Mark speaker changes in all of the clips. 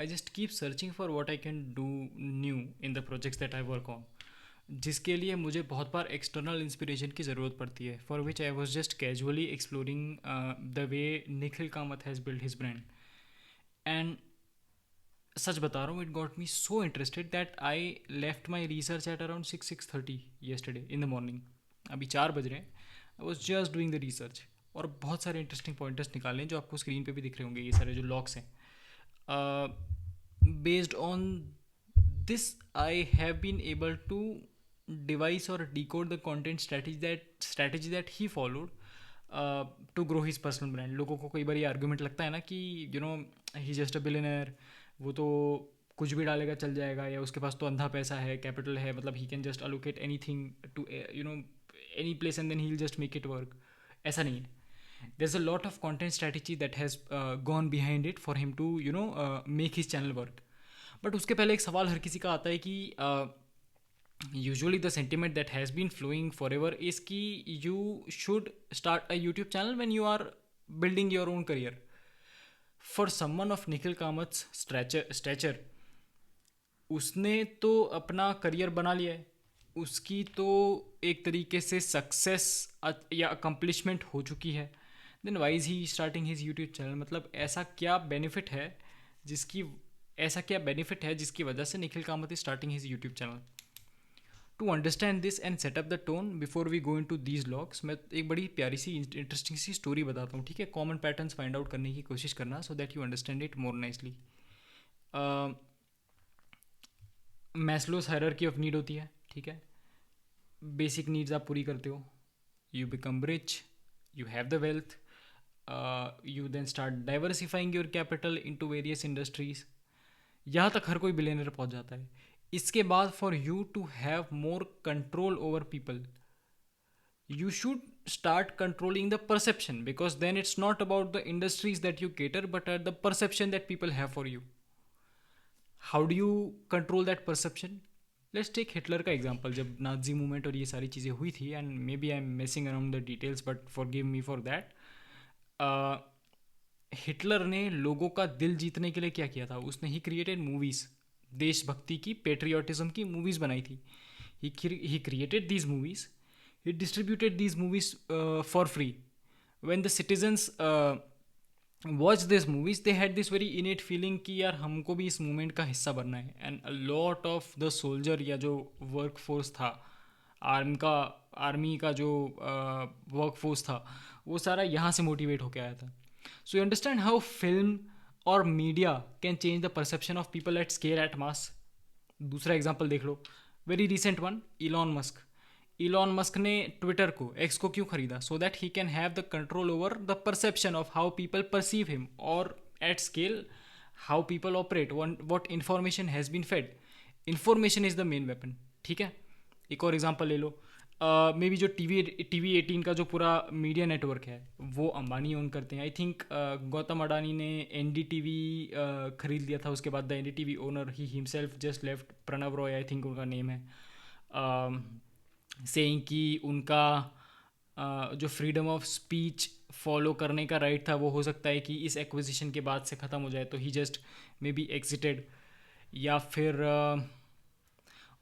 Speaker 1: I just keep searching for what I can do new in the projects that I work on, जिसके लिए मुझे बहुत बार external inspiration की ज़रूरत पड़ती है, for which I was just casually exploring the way Nikhil Kamat has build his brand. And such बता रहा हूँ, it got me so interested that I left my research at around 6:30 yesterday in the morning. अभी 4 बज रहे हैं. I was just doing the research और बहुत सारे इंटरेस्टिंग पॉइंटर्स निकाले हैं जो आपको स्क्रीन पे भी दिख रहे होंगे, ये सारे जो लॉक्स हैं. Based on this, I have been able to devise or decode the content strategy that he followed to grow his personal brand. लोगों को कई बार ये आर्गूमेंट लगता है ना कि ही जस्ट अ बिलियनर, वो तो कुछ भी डालेगा चल जाएगा, या उसके पास तो अंधा पैसा है, कैपिटल है, मतलब he can just allocate any thing to any place and then he will just make it work. ऐसा नहीं है. There's a lot of content strategy that has gone behind it for him to make his channel work. But उसके पहले एक सवाल हर किसी का आता है कि usually the sentiment that has been flowing forever is कि you should start a YouTube channel when you are building your own career. For someone of Nikhil Kamat's stature, उसने तो अपना करियर बना लिया है, उसकी तो एक तरीके से सक्सेस या अकम्पलिशमेंट हो चुकी है. Then why is he starting his YouTube channel? मतलब ऐसा क्या बेनिफिट है जिसकी वजह से Nikhil Kamath is starting his YouTube channel? To understand this and set up the tone before we go into these logs, मैं एक बड़ी प्यारी सी इंटरेस्टिंग सी स्टोरी बताता हूँ, ठीक है? कॉमन पैटर्न्स फाइंड आउट करने की कोशिश करना so that you understand it more nicely. Maslow's hierarchy of need होती है, ठीक है? बेसिक नीड्स आप पूरी करते हो, you become rich, you have the wealth, you then start diversifying your capital into various industries. यहाँ तक हर कोई बिलियनर पहुँच जाता है. इसके बाद for you to have more control over people, you should start controlling the perception, because then it's not about the industries that you cater but the perception that people have for you. How do you control that perception? Let's take Hitler का example. जब Nazi movement और ये सारी चीज़ें हुई थी, and maybe I am messing around the details but forgive me for that, Hitler ने लोगों का दिल जीतने के लिए क्या किया था? उसने ही क्रिएटेड मूवीज़, देशभक्ति की, पेट्रियाटिज्म की मूवीज़ बनाई थी. He created these movies, he distributed these movies for free. When the citizens watch this movies they had this very इनेट feeling कि यार हमको भी इस मूवमेंट का हिस्सा बनना है. And a lot of the soldier या जो वर्क फोर्स था, आर्मी का जो वर्क फोर्स था, वो सारा यहाँ से मोटिवेट होकर आया था. So you understand how film और media can change the perception of people at scale, at mass. दूसरा एग्जाम्पल देख लो, very recent one, Elon Musk ने ट्विटर को, एक्स को क्यों खरीदा? So that he can have the control over the perception of how people perceive him, और at scale how people operate, what information has been fed. Information is the main weapon, ठीक है? एक और example ले लो, may be जो TV 18 का जो पूरा मीडिया नेटवर्क है वो अंबानी ओन करते हैं. आई थिंक गौतम अडानी ने NDTV खरीद लिया था. उसके बाद the NDTV owner he himself just left, Pranav Roy I think उनका नेम है, सेइंग कि उनका जो फ्रीडम ऑफ स्पीच फॉलो करने का राइट था वो हो सकता है कि इस एक्विजिशन के बाद से ख़त्म हो जाए, तो he just maybe exited. या फिर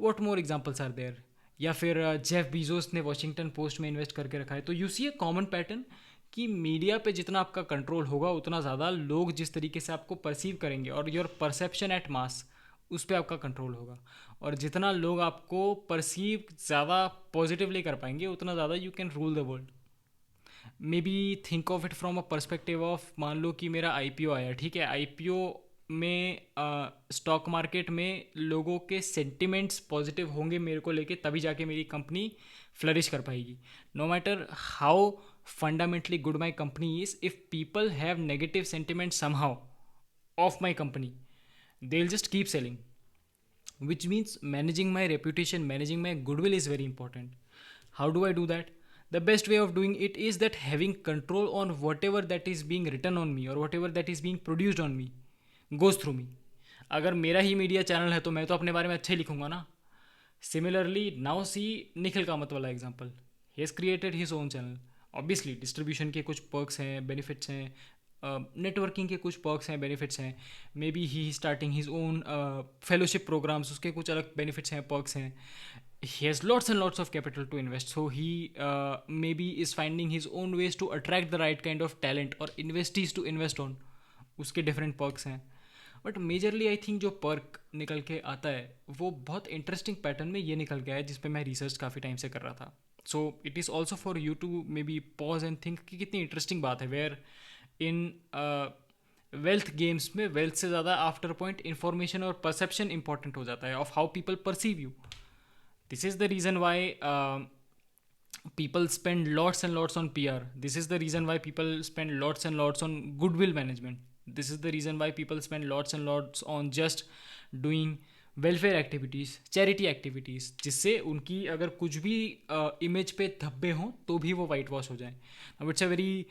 Speaker 1: what more examples are there, या फिर जेफ बीजोस ने वॉशिंगटन पोस्ट में इन्वेस्ट करके रखा है. तो you see a common pattern कि मीडिया पे जितना आपका कंट्रोल होगा उतना ज़्यादा लोग जिस तरीके से आपको परसीव करेंगे, और योर परसेप्शन एट मास, उस पर आपका कंट्रोल होगा. और जितना लोग आपको परसीव ज़्यादा पॉजिटिवली कर पाएंगे उतना ज़्यादा you can rule the world. May be think of it from a perspective of, मान लो कि मेरा IPO आया, ठीक है? IPO में स्टॉक मार्केट में लोगों के सेंटिमेंट्स पॉजिटिव होंगे मेरे को लेके, तभी जाके मेरी कंपनी फ्लरिश कर पाएगी. No matter how fundamentally good my company is, if people have negative sentiment somehow of my company, they'll just keep selling, which means managing my reputation, managing my goodwill is very important. How do I do that? The best way of doing it is that having control on whatever that is being written on me or whatever that is being produced on me goes through me. अगर मेरा ही media channel है तो मैं तो अपने बारे में अच्छा ही लिखूंगा ना. Similarly now see Nikhil Kamath वाला example, he has created his own channel. Obviously distribution के कुछ पर्क्स हैं, बेनिफिट्स हैं, नेटवर्किंग के कुछ पर्क्स हैं, बेनिफिट्स हैं. Maybe he starting his own fellowship programs, उसके कुछ अलग बेनिफिट्स हैं, पर्क्स हैं. He has lots and lots of capital to invest, so he maybe is finding his own ways to attract the right kind of talent or investees to invest on. उसके different perks हैं. But majorly I think जो Perk निकल के आता है वो बहुत interesting pattern में ये निकल गया है, जिस पे मैं रिसर्च काफ़ी टाइम से कर रहा था. So it is also for you to maybe pause and think कि कितनी इंटरेस्टिंग बात है. वेयर इन वेल्थ गेम्स में वेल्थ से ज़्यादा आफ्टर पॉइंट इंफॉर्मेशन और परसेप्शन इंपॉर्टेंट हो जाता है of how people perceive you. This is the reason why people spend lots and lots on PR. This is the reason why people spend lots and lots on goodwill management. This is the reason why people spend lots and lots on just doing welfare activities, charity activities, जिससे उनकी अगर कुछ भी image पे धब्बे हों तो भी वो वाइट वॉश हो जाएं. अब it's a very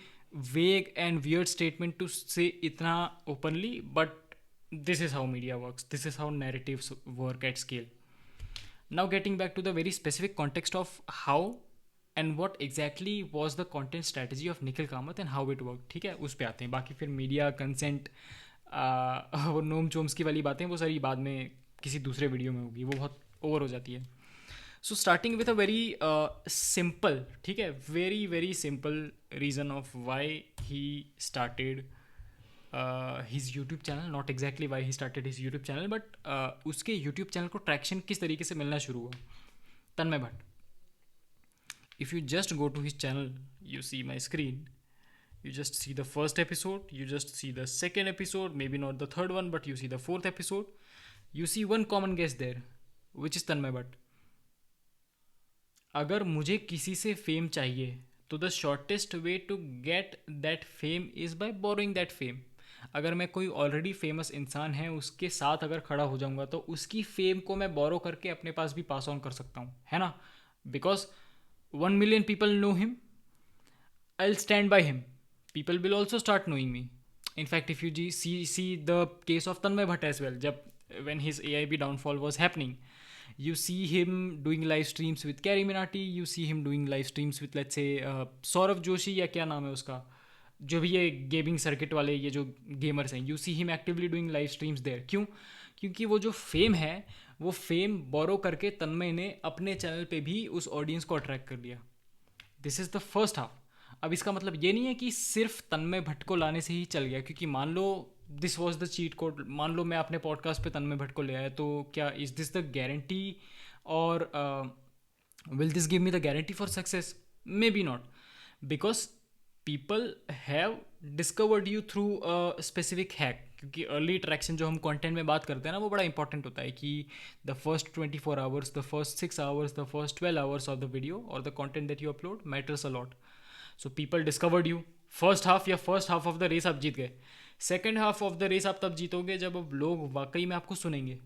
Speaker 1: vague and weird statement to say इतना openly, but this is how media works, this is how narratives work at scale. Now getting back to the very specific context of how and what exactly was the content strategy of Nikhil Kamath and how it worked. ठीक है, उस पे आते हैं. बाकी फिर media consent वो नोम Chomsky वाली बातें वो सारी बाद में किसी दूसरे वीडियो में होगी, वो बहुत ओवर हो जाती है. So starting with a very simple, ठीक है, very very simple reason of why he started his YouTube channel. Not exactly why he started his YouTube channel, but उसके YouTube channel को ट्रैक्शन किस तरीके से मिलना शुरू हुआ. तन्मय Bhatt. If you just go to his channel, you see my screen, you just see the first episode, you just see the second episode, maybe not the third one, but you see the fourth episode. You see one common guest there, which is तन्मय भट्ट. अगर मुझे किसी से fame चाहिए तो the shortest way to get that fame is by borrowing that fame. अगर मैं कोई already famous इंसान है उसके साथ अगर खड़ा हो जाऊंगा तो उसकी फेम को मैं बोरो करके अपने पास भी पास ऑन कर सकता हूँ, है ना. Because 1 million people know him, I'll stand by him. People will also start knowing me. In fact, if you see the case of Tanmay Bhatt as well, when his AIB downfall was happening, you see him doing live streams with Carrie Minati, you see him doing live streams with, let's say, Saurav Joshi, या क्या नाम है उसका, जो भी ये gaming circuit वाले ये जो गेमर्स हैं, you see him actively doing live streams there. क्यों? क्योंकि वो जो फेम है वो फेम बोरो करके तन्मय ने अपने चैनल पे भी उस ऑडियंस को अट्रैक्ट कर लिया. This is the first half. अब इसका मतलब ये नहीं है कि सिर्फ तन्मय भट्ट को लाने से ही चल गया, क्योंकि मान लो this was the cheat code, मान लो मैं अपने पॉडकास्ट पे तन्मय भट्ट को ले आया, तो क्या इज़ दिस द गारंटी और will this give me the guarantee for success? May be not, because people have discovered you through a specific hack. क्योंकि अर्ली ट्रैक्शन जो हम कंटेंट में बात करते हैं ना, वो बड़ा इंपॉर्टेंट होता है कि the first 24 hours, the first 6 hours, the first 12 hours of the video और the content that you upload matters a lot. So people discovered you. First half of the race आप जीत गए. Second half of the race आप तब जीतोगे जब अब लोग वाकई में आपको सुनेंगे,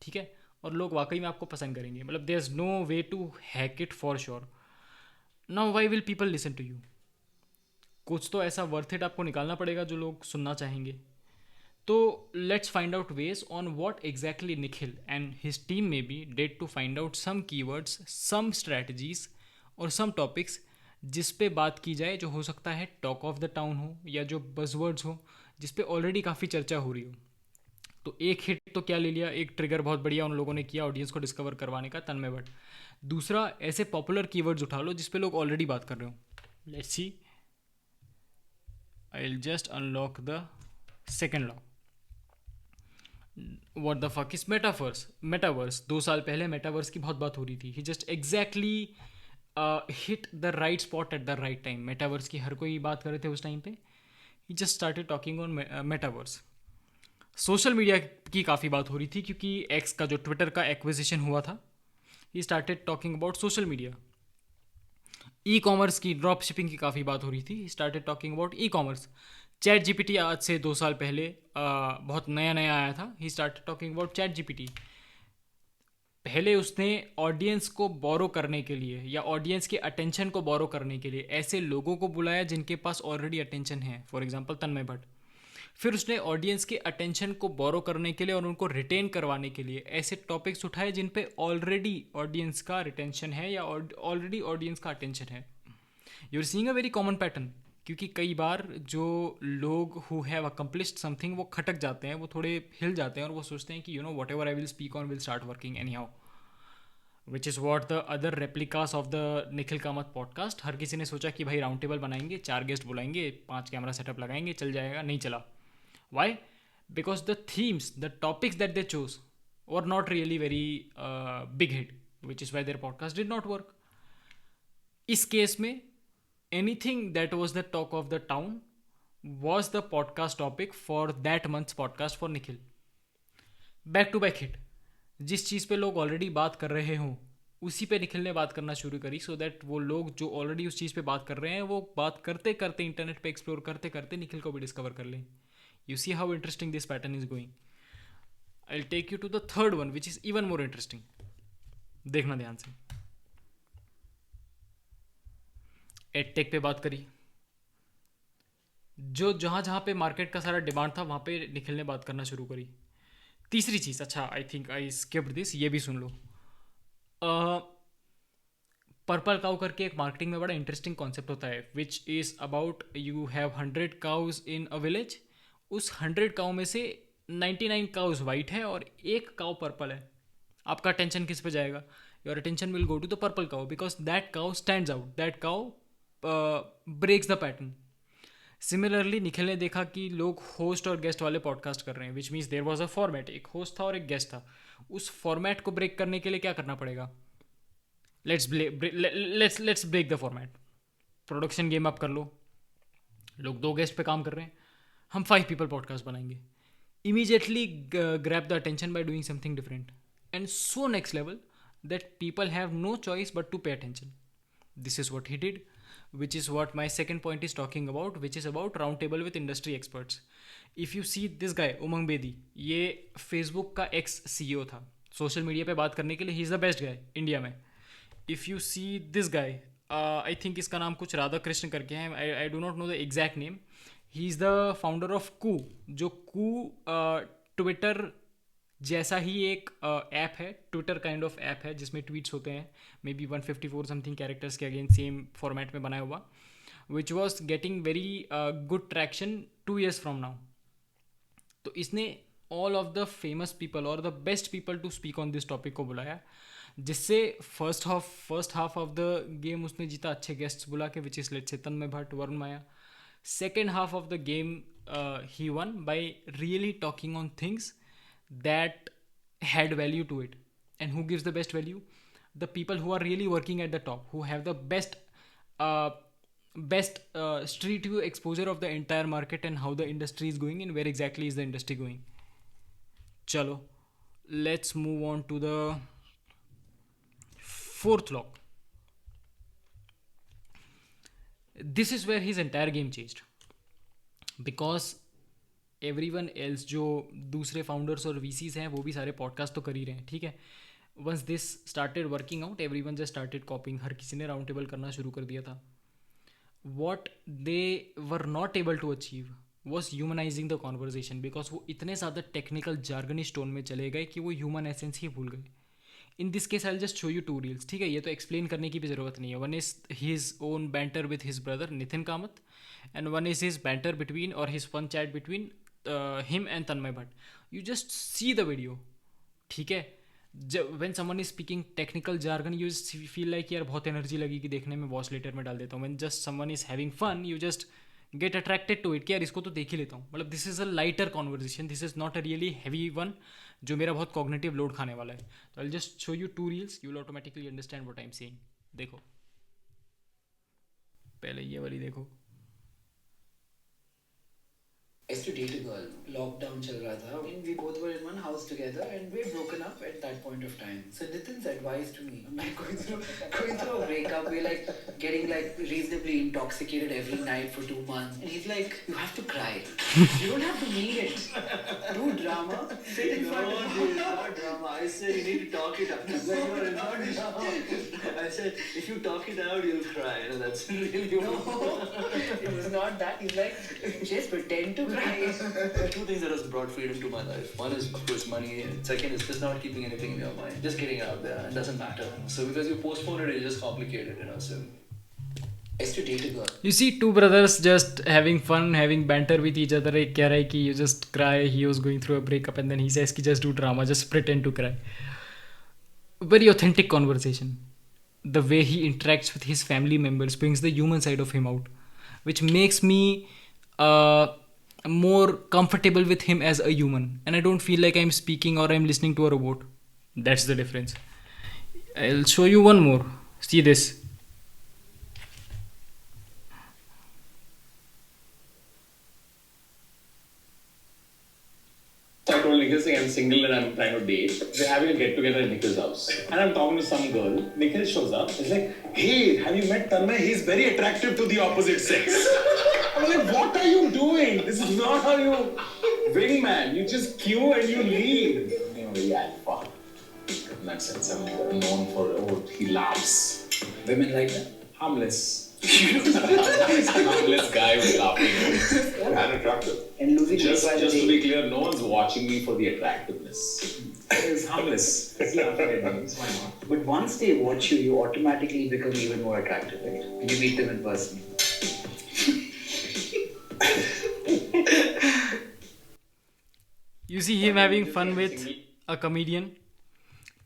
Speaker 1: ठीक है, और लोग वाकई में आपको पसंद करेंगे. मतलब there is no way to hack it for sure. Now why will people listen to you? कुछ तो ऐसा वर्थ इट आपको निकालना पड़ेगा जो लोग सुनना चाहेंगे. तो let's find out ways on what exactly Nikhil and his team may be dead to find out some keywords, some strategies और सम टॉपिक्स जिस पे बात की जाए, जो हो सकता है टॉक ऑफ द टाउन हो या जो बज़वर्ड्स हो जिस पे ऑलरेडी काफ़ी चर्चा हो रही हो. तो एक हिट तो क्या ले लिया, एक ट्रिगर बहुत बढ़िया उन लोगों ने किया ऑडियंस को डिस्कवर करवाने का, तन्मय भट्ट. दूसरा, ऐसे पॉपुलर कीवर्ड्स उठा लो जिस पे लोग ऑलरेडी बात कर रहे हो. Let's see, I'll just unlock the second law. What the fuck is metaverse? Metaverse, 2 साल पहले metaverse की बहुत बात हो रही थी. He just exactly hit the right spot at the right time. metaverse की हर कोई बात कर रहे थे उस टाइम पे. He just started talking on metaverse. Social media की काफ़ी बात हो रही थी क्योंकि एक्स का जो ट्विटर का एक्विजिशन हुआ था. He started talking about social media. E commerce की, ड्रॉप शिपिंग की काफ़ी बात हो रही थी. Started talking about e commerce. Chat GPT आज से 2 साल पहले बहुत नया आया था. He started talking about chat GPT. पहले उसने ऑडियंस को बोरो करने के लिए या ऑडियंस के अटेंशन को बोरो करने के लिए ऐसे लोगों को बुलाया जिनके पास ऑलरेडी अटेंशन है, फॉर एग्जांपल तन्मय भट्ट. फिर उसने ऑडियंस के अटेंशन को बोरो करने के लिए और उनको रिटेन करवाने के लिए ऐसे टॉपिक्स उठाए जिन पे ऑलरेडी ऑडियंस का रिटेंशन है या ऑलरेडी ऑडियंस का अटेंशन है. You are seeing a very common pattern. क्योंकि कई बार जो लोग हु हैव अकम्प्लिश्ड समथिंग वो खटक जाते हैं, वो थोड़े हिल जाते हैं और वो सोचते हैं कि whatever I will speak on will start working anyhow, which is what the other replicas of the Nikhil Kamath podcast. हर किसी ने सोचा कि भाई राउंड टेबल बनाएंगे, 4 गेस्ट बुलाएंगे, 5 कैमरा सेटअप लगाएंगे, चल जाएगा, नहीं चला। Why? Because the themes, the topics that they chose were not really very big hit, which is why their podcast did not work. इस केस में anything that was the talk of the town was the podcast topic for that month's podcast for Nikhil. Back to back hit. जिस चीज़ पे लोग already बात कर रहे हों उसी पे निखिल ने बात करना शुरू करी, सो दैट वो लोग जो ऑलरेडी उस चीज़ पे बात कर रहे हैं वो बात करते करते इंटरनेट पे एक्सप्लोर करते करते निखिल को भी डिस्कवर कर लें। You see how interesting this pattern is going. I will take you to the third one which is even more interesting. देखना ध्यान से। एडटेक पे बात करी, जो जहाँ जहाँ पे मार्केट का सारा डिमांड था वहाँ पे निखिल ने बात करना शुरू करी। तीसरी चीज़, अच्छा I think I skipped this, ये भी सुन लो। पर्पल काउ करके एक मार्केटिंग में बड़ा इंटरेस्टिंग कॉन्सेप्ट होता है, which is about you have 100 cows in a village. उस 100 काउ में से 99 काउज वाइट है और एक काउ पर्पल है। आपका अटेंशन किस पे जाएगा? Your attention will go to the purple cow because that cow stands out, that cow breaks the pattern. Similarly Nikhil ने देखा कि लोग होस्ट और गेस्ट वाले पॉडकास्ट कर रहे हैं, which means there was a format, एक होस्ट था और एक गेस्ट था। उस फॉर्मेट को ब्रेक करने के लिए क्या करना पड़ेगा? Let's break the format. Production game up कर लो, लोग 2 गेस्ट पे काम कर रहे हैं, हम 5 पीपल पॉडकास्ट बनाएंगे। Immediately grab the attention by doing something different and so next level that people have no choice but to pay attention. This is what he did, which is what my second point is talking about, which is about round table with industry experts. If you see this guy Umang Bedi, ये Facebook का ex CEO था। Social media पे बात करने के लिए he is the best guy India में। If you see this guy, I think इसका नाम कुछ राधा कृष्ण करके है, I do not know the exact name. He is the founder of Koo, जो कू ट्विटर जैसा ही एक ऐप है, ट्विटर काइंड ऑफ ऐप है जिसमें ट्वीट्स होते हैं, मे बी 154 समथिंग कैरेक्टर्स के अगेन सेम फॉर्मेट में बनाया हुआ, which was getting very good traction 2 years from now. तो इसने all of the famous people और the best people to speak on this topic को बुलाया, जिससे first half of the game उसने जीता अच्छे गेस्ट्स बुला के, which is let's say Tanmay Bhatt, Varun Maya. Second half of the game he one by really talking on things that had value to it. And who gives the best value? The people who are really working at the top, who have the best street view exposure of the entire market and how the industry is going and where exactly is the industry going. Chalo, let's move on to the fourth lock. This is where his entire game changed, because everyone else, जो दूसरे founders और VCs हैं, वो भी सारे podcast तो कर ही रहे हैं, ठीक है। Once this started working out, everyone just started copying, हर किसी ने राउंड टेबल करना शुरू कर दिया था। What they were not able to achieve was humanizing the conversation, because वो इतने ज़्यादा टेक्निकल जार्गनी टोन में चले गए कि वो ह्यूमन एसेंस ही भूल गए। In this case I just show you 2 reels, ठीक है, ये तो एक्सप्लेन करने की भी ज़रूरत नहीं है। One is his own banter with his brother Nitin Kamath, and one is his banter between और his fun chat between him and Tanmay Bhatt. You just see the video, ठीक है। when someone is speaking technical jargon, you just feel like यार बहुत energy लगेगी देखने में, watch later में डाल देता हूँ। when just someone is having fun, you just get attracted to it कि यार इसको तो देख ही लेता हूँ। मतलब this is a lighter conversation, this is not a really heavy one जो मेरा बहुत cognitive load खाने वाला है। तो I'll just show you 2 reels, you will automatically understand what I'm saying. देखो, पहले ये वाली देखो।
Speaker 2: I used to date a girl. Lockdown चल रहा था and we both were in one house together and we had broken up at that point of time. So Nitin's advice to me, I'm like going through a breakup, we're like getting like reasonably intoxicated every night for 2 months. And he's like, you have to cry. You don't have to mean it. Do drama. Sit in front of me. No, not drama. I said you need to talk it up. Like, no, it's not drama. I said, if you talk it out, you'll cry. No, that's really it was not that. He's like, just pretend to cry. Two things that has brought freedom to my life. One is, of course, money. And second is just not keeping anything in your mind. Just getting it out there. It doesn't matter. So because you postpone it, you just complicate it, So I used to date a girl.
Speaker 1: You see two brothers just having fun, having banter with each other. एक कह रहा है कि you just cry. He was going through a breakup, and then he says कि just do drama, just pretend to cry. Very authentic conversation. The way he interacts with his family members brings the human side of him out, which makes me uh, more comfortable with him as a human, and I don't feel like I'm speaking or I'm listening to a robot. That's the difference. I'll show you one more. See this.
Speaker 3: I told Nikhil saying I'm single and I'm trying to date. We're having a get together at Nikhil's house. And I'm talking to some girl. Nikhil shows up. He's like, hey, have you met Tanmay? He's very attractive to the opposite sex. I'm like, what are you doing? This is not how you wingman. You just cue and you lead. You know, yeah, alpha. In that sense, I'm known for, oh, he laughs.
Speaker 2: Women like that?
Speaker 3: Harmless. Harmless guy who's laughing.
Speaker 4: And attractive.
Speaker 2: And losing weight
Speaker 3: Just
Speaker 2: by the
Speaker 3: to
Speaker 2: day.
Speaker 3: be clear, no one's watching me for the attractiveness. It's harmless. It's laughing at me. Why not?
Speaker 2: But once they watch you, you automatically become even more attractive, right? When you meet them in person.
Speaker 1: You see him having fun with a comedian,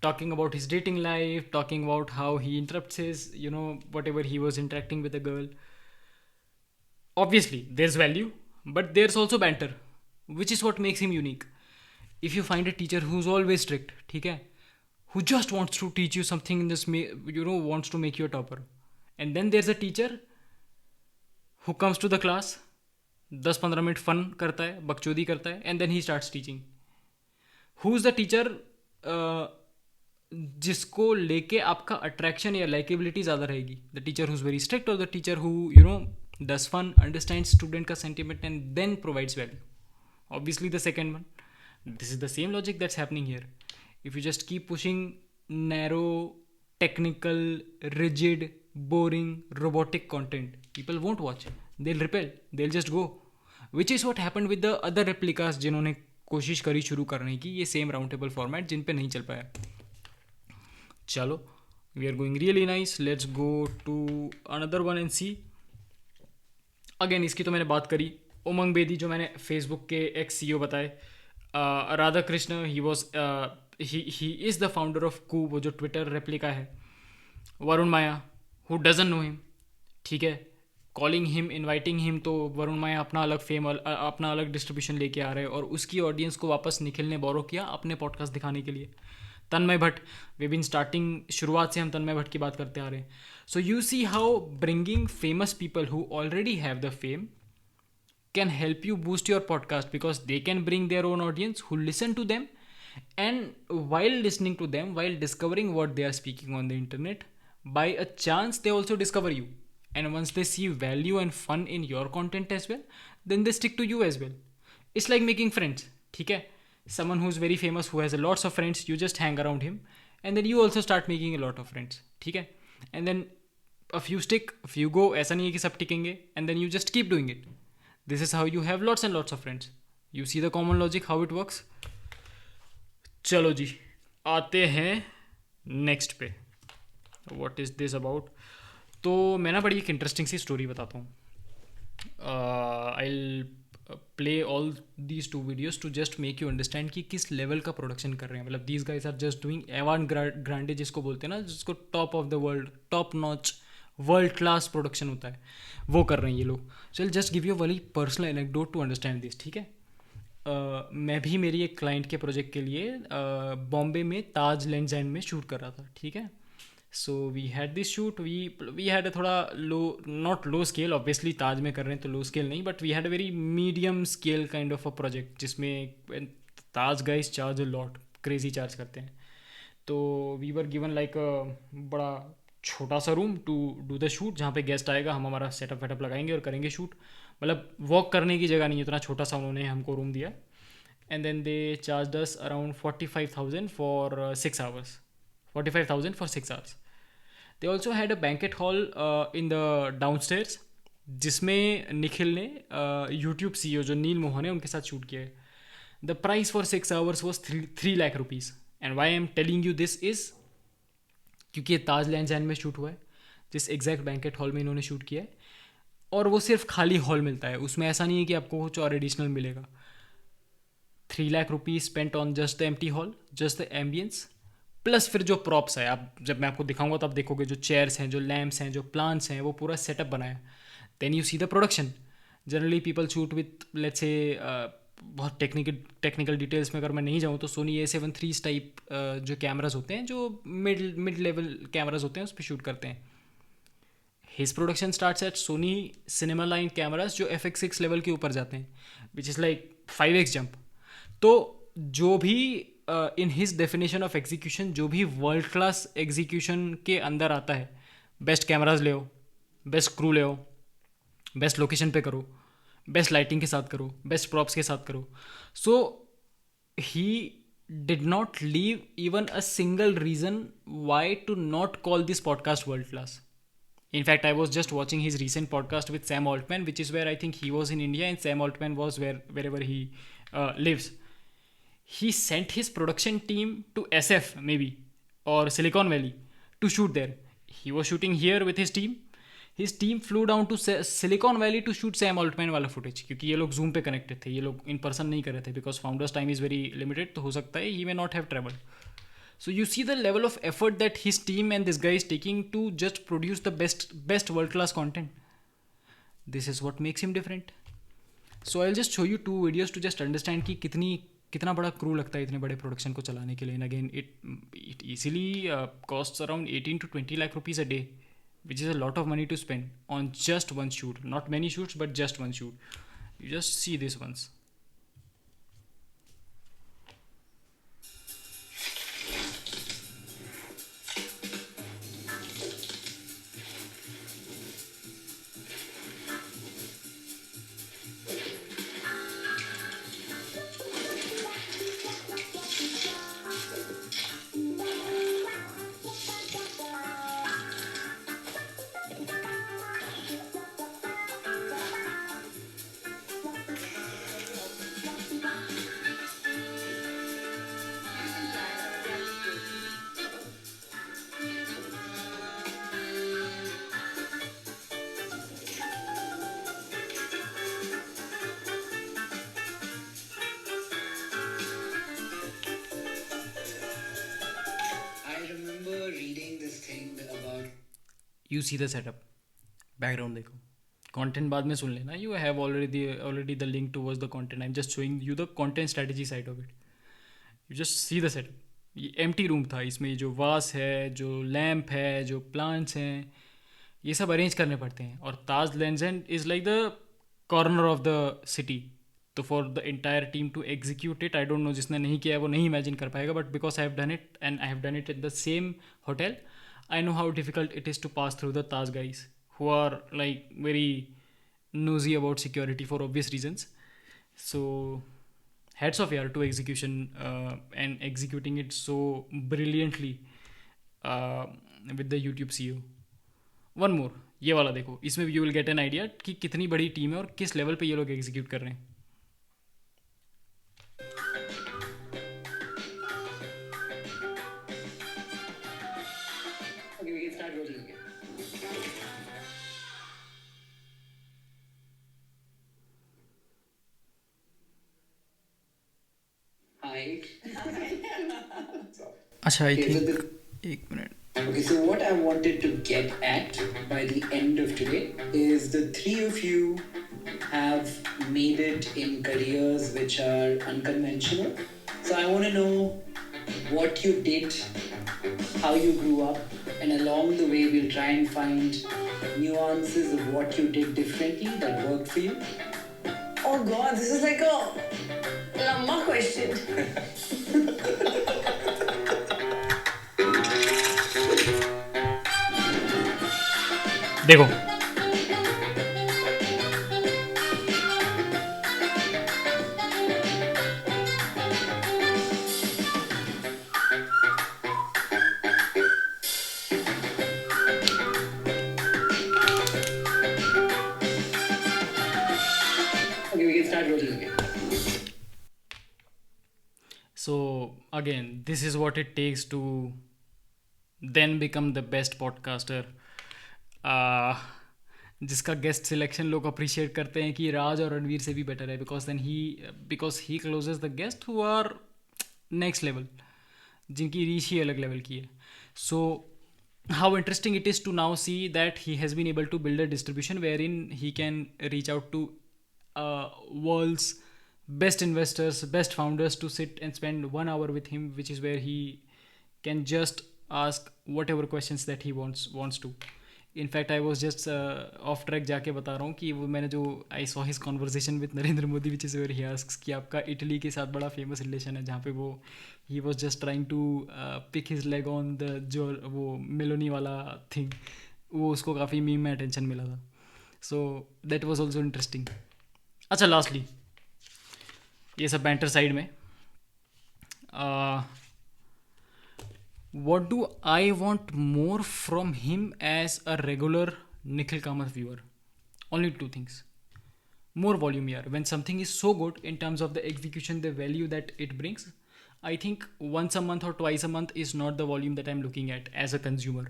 Speaker 1: talking about his dating life, talking about how he interrupts his, whatever he was interacting with a girl. Obviously, there's value, but there's also banter, which is what makes him unique. If you find a teacher who's always strict, ठीक है, who just wants to teach you something in this, wants to make you a topper, and then there's a teacher who comes to the class, 10-15 minute fun करता है, बकचोदी करता है, and then he starts teaching. Who's the teacher जिसको लेके आपका attraction या likeability ज़्यादा रहेगी? The teacher who's very strict और the teacher who does fun, understand student का sentiment and then provides value? Obviously the second one. This is the same logic that's happening here. If you just keep pushing narrow, technical, rigid, boring, robotic content, people won't watch. They'll repel. They'll just go. Which is what happened with the other replicas जिन्होंने कोशिश करी शुरू करने की ये same round table format, जिन पे नहीं चल पाया. चलो, we are going really nice. Let's go to another one and see. Again इसकी तो मैंने बात करी. उमंग बेदी जो मैंने फेसबुक के एक्स CEO बताए, Radha Krishna, he is the founder of Koo, वो जो ट्विटर रेप्लिका है. Varun Maya, who doesn't know him, ठीक है, कॉलिंग हिम, इनवाइटिंग हिम, तो वरुण माया अपना अलग फेम, अपना अलग डिस्ट्रीब्यूशन लेके आ रहे हैं, और उसकी ऑडियंस को वापस निखिल ने बोरो किया अपने पॉडकास्ट दिखाने के लिए. तन्मय भट्ट, वी बीन स्टार्टिंग, शुरुआत से हम तन्मय भट्ट की बात करते आ रहे हैं. So you see how bringing famous people who already have the fame can help you boost your podcast, because they can bring their own audience who listen to them, and while listening to them, while discovering what they are speaking on the internet, by a chance they also discover you, and once they see value and fun in your content as well, then they stick to you as well. It's like making friends, ठीक है? Someone who's very famous, who has a lots of friends, you just hang around him, and then you also start making a lot of friends, ठीक है? And then a few stick, a few go. ऐसा नहीं है कि सब टिकेंगे, and then you just keep doing it. This is how you have lots and lots of friends. You see the common logic, how it works. चलो जी, आते हैं next पे. What is this about? तो मैं ना बड़ी एक इंटरेस्टिंग सी story बताता हूँ. I'll play all these two videos to just make you understand कि किस लेवल का प्रोडक्शन कर रहे हैं. मतलब these guys are just doing avant-garde जिसको बोलते हैं ना, जिसको top of the world, top notch, world class production होता है, वो कर रहे हैं ये लोग. चल just give you very personal anecdote to understand this, ठीक है? मैं भी मेरी एक क्लाइंट के प्रोजेक्ट के लिए बॉम्बे में ताज लेंस एंड में शूट कर रहा था, ठीक है? So we had this shoot, we had a थोड़ा low, not low scale, obviously Taj में कर रहे हैं तो लो स्केल नहीं, but we had a very medium scale kind of a project, जिसमें Taj guys charge a lot, crazy charge करते हैं. तो वी वर गिवन लाइक बड़ा छोटा सा room to do the shoot, जहाँ पे गेस्ट आएगा, हम हमारा सेटअप वेटअप लगाएंगे और करेंगे शूट. मतलब वॉक करने की जगह नहीं है, इतना छोटा सा उन्होंने हमको रूम दिया. And then they charge us around 45,000 for 6 hours. 45,000 for 6 hours. They also had a banquet hall in the downstairs, जिसमें निखिल ने यूट्यूब CEO जो नील मोहन है उनके साथ शूट किया है. The price for 6 hours was 3 lakh rupees. And why I am telling you this is क्योंकि ये ताज लैंड एंड में शूट हुआ है. जिस एग्जैक्ट बैंकेट हॉल में इन्होंने शूट किया है, और वो सिर्फ खाली हॉल मिलता है, उसमें ऐसा नहीं है कि आपको कुछ और एडिशनल मिलेगा. 3 lakh rupees spent on just the empty hall, just the ambience, plus फिर जो प्रॉप्स है, आप जब मैं आपको दिखाऊंगा तो आप देखोगे जो चेयर्स हैं, जो लैम्प्स हैं, जो प्लांट्स हैं, वो पूरा सेटअप बनाया. Then you see the production. Generally people shoot with let's say बहुत टेक्निकल डिटेल्स में अगर मैं नहीं जाऊँ तो सोनी A7 III टाइप जो कैमराज होते हैं, जो मिड लेवल कैमराज होते हैं, उस पर शूट करते हैं. His production starts at Sony cinema line cameras जो FX6 लेवल के ऊपर जाते हैं, which is like 5x jump. तो जो भी in his definition of execution, जो भी वर्ल्ड क्लास एग्जीक्यूशन के अंदर आता है, बेस्ट कैमराज ले हो, बेस्ट क्रू ले हो, बेस्ट लोकेशन पे करो, बेस्ट लाइटिंग के साथ करो, बेस्ट प्रॉप्स के साथ करो. So he did not leave even a single reason why to not call this podcast world class. In fact, I was just watching his recent podcast with Sam Altman, which is where I think he was in India and Sam Altman was wherever he lives. He sent his production team to SF maybe or Silicon Valley to shoot there. He was shooting here with his team. His team flew down to Silicon Valley to shoot Sam Altman वाला footage, क्योंकि ये लोग Zoom पे connected थे, ये लोग in person नहीं कर रहे थे because founder's time is very limited. तो हो सकता है he may not have traveled. So you see the level of effort that his team and this guy is taking to just produce the best world class content. This is what makes him different. So I'll just show you 2 videos to just understand कि कितना बड़ा crew लगता है इतने बड़े production को चलाने के लिए. And again it easily costs around 18 to 20 lakh rupees a day, which is a lot of money to spend on just one shoot. Not many shoots, but just one shoot. You just see this once. You see the setup, background देखो, content बाद में सुन लेना. You have already the link towards the content. I'm just showing you the content strategy side of it. You just see the setup. ये empty room था, इसमें जो वास है, जो लैम्प है, जो प्लांट्स हैं, ये सब अरेंज करने पड़ते हैं. और Taj Lands End is like the corner of the city. तो for the entire team to execute it, I don't know, जिसने नहीं किया है वो नहीं इमेजिन कर पाएगा, but because I have done it and I have done it in the same hotel, I know how difficult it is to pass through the Taj guys, who are like very nosy about security for obvious reasons. So hats off yaar to execution and executing it so brilliantly with the YouTube CEO. One more, ये वाला देखो, इसमें you will get an idea कि कितनी बड़ी team है और किस लेवल पे ये लोग एग्जीक्यूट कर रहे हैं. अच्छा, आई थिंक एक minute.
Speaker 2: Okay, so what I wanted to get at by the end of today is the 3 of you have made it in careers which are unconventional. So I want to know what you did, how you grew up, and along the way we'll try and find nuances of what you did differently that worked for you.
Speaker 5: Oh God, this is like a lamba question.
Speaker 1: देखो,
Speaker 2: Okay, we can start rolling again.
Speaker 1: so again, this is what it takes to then become the best podcaster जिसका guest selection लोग appreciate करते हैं कि राज और रणवीर से भी better है, because he closes the guest who are next level, जिनकी रीच ही अलग लेवल की है. सो how interesting it is to now see that he has been able to build a distribution wherein he can reach out to world's best investors, best founders to sit and spend 1 hour with him, which is where he can just ask whatever questions that he wants to. In fact, I was just off track जाके बता रहा हूँ कि वो मैंने जो I saw his conversation with Narendra Modi, which is where he asks कि आपका इटली के साथ बड़ा फेमस रिलेशन है, जहाँ पे वो he was just trying to pick his leg on the जो वो मेलोनी वाला थिंग, वो उसको काफ़ी मीम में अटेंशन मिला था. So that was also interesting. अच्छा, लास्टली ये सब बैंटर साइड में, what do I want more from him as a regular Nikhil Kamath viewer? Only two things. More volume here. When something is so good in terms of the execution, the value that it brings, I think once a month or twice a month is not the volume that I'm looking at as a consumer.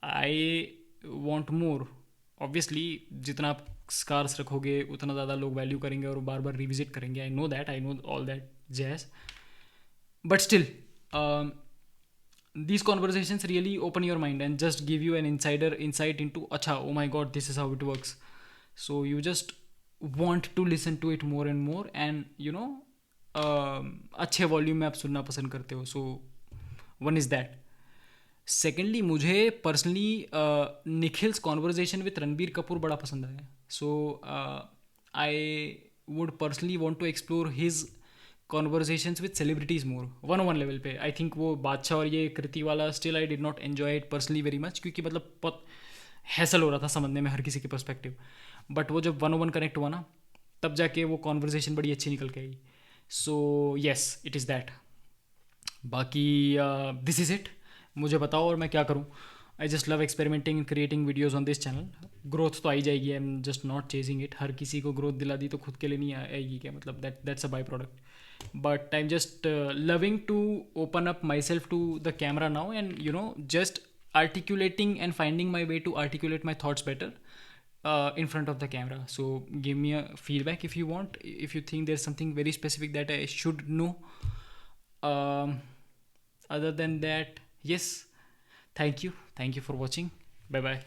Speaker 1: I want more. Obviously, जितना आप scars रखोगे उतना ज़्यादा लोग value करेंगे और बार बार revisit करेंगे. I know that, I know all that jazz. But still, these conversations really open your mind and just give you an insight into acha, oh my god, this is how it works. So you just want to listen to it more and more, and you know, अच्छे volume में आप सुनना पसंद करते हो. So one is that. Secondly, मुझे personally Nikhil's conversation with Ranbir Kapoor बड़ा पसंद आया. So I would personally want to explore his conversations with celebrities more, 1-on-1 level पे. आई थिंक वो बादशाह और ये कृति वाला still I did not enjoy it personally very much, क्योंकि मतलब बहुत हैसल हो रहा था समझने में हर किसी के पर्सपेक्टिव. बट वो जब 1-on-1 कनेक्ट हुआ ना, तब जाके वो कॉन्वर्जेशन बड़ी अच्छी निकल के आई. So yes, it is that. बाकी दिस इज़ इट. मुझे बताओ और मैं क्या करूँ. I just love experimenting and creating videos on this channel. Growth तो आई जाएगी, I am just not chasing it. हर किसी को ग्रोथ दिला दी तो खुद के लिए नहीं आएगी क्या, मतलब that's a by product. But I'm just loving to open up myself to the camera now, and you know, just articulating and finding my way to articulate my thoughts better in front of the camera. So give me a feedback if you want, if you think there's something very specific that I should know. Other than that, yes, thank you for watching. Bye bye.